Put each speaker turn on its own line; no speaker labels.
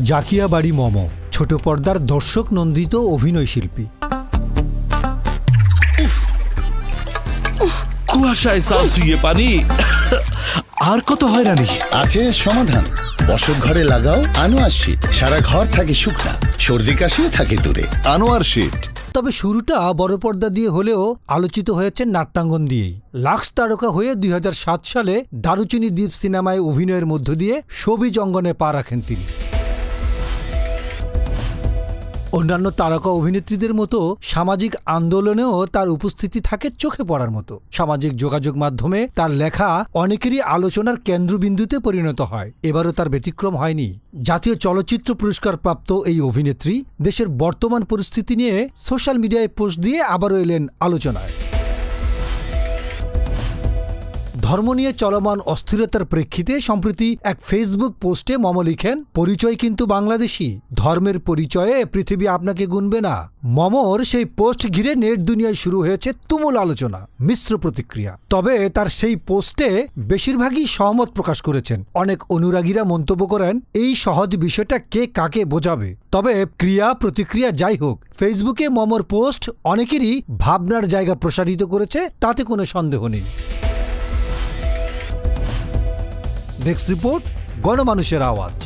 জাকিয়া বাড়ি মম ছোট পর্দার দর্শক নন্দিত অভিনয় শিল্পী।
কুয়াশায় সাল ছুঁয়ে পানি আর কত হয়রানি
আছে সমাধান। বসত ঘরে লাগাও আনোয়ার শীট, সারা ঘর থাকে শুকনা, সর্দি কাশিও থাকে দূরে। আনোয়ার শীট।
তবে শুরুটা বড় পর্দা দিয়ে হলেও আলোচিত হয়েছে নাট্যাঙ্গন দিয়েই। লাক্স তারকা হয়ে ২০০৭ সালে দারুচিনি দ্বীপ সিনেমায় অভিনয়ের মধ্য দিয়ে শোবিজ অঙ্গনে পা রাখেন তিনি। অন্যান্য তারকা অভিনেত্রীদের মতো সামাজিক আন্দোলনেও তার উপস্থিতি থাকে চোখে পড়ার মতো। সামাজিক যোগাযোগ মাধ্যমে তার লেখা অনেকেরই আলোচনার কেন্দ্রবিন্দুতে পরিণত হয়। এবারও তার ব্যতিক্রম হয়নি। জাতীয় চলচ্চিত্র পুরস্কার প্রাপ্ত এই অভিনেত্রী দেশের বর্তমান পরিস্থিতি নিয়ে সোশ্যাল মিডিয়ায় পোস্ট দিয়ে আবারও এলেন আলোচনায়। ধর্ম নিয়ে চলমান অস্থিরতার প্রেক্ষিতে সম্প্রতি এক ফেসবুক পোস্টে মম লিখেন, পরিচয় কিন্তু বাংলাদেশি, ধর্মের পরিচয়ে পৃথিবী আপনাকে গুনবে না। মমর সেই পোস্ট ঘিরে নেট দুনিয়ায় শুরু হয়েছে তুমুল আলোচনা, মিশ্র প্রতিক্রিয়া। তবে তার সেই পোস্টে বেশিরভাগই সহমত প্রকাশ করেছেন। অনেক অনুরাগীরা মন্তব্য করেন, এই সহজ বিষয়টা কে কাকে বোঝাবে। তবে ক্রিয়া প্রতিক্রিয়া যাই হোক, ফেসবুকে মমর পোস্ট অনেকেরই ভাবনার জায়গা প্রসারিত করেছে, তাতে কোনো সন্দেহ নেই। ডেস্ক রিপোর্ট, গণমানুষের আওয়াজ।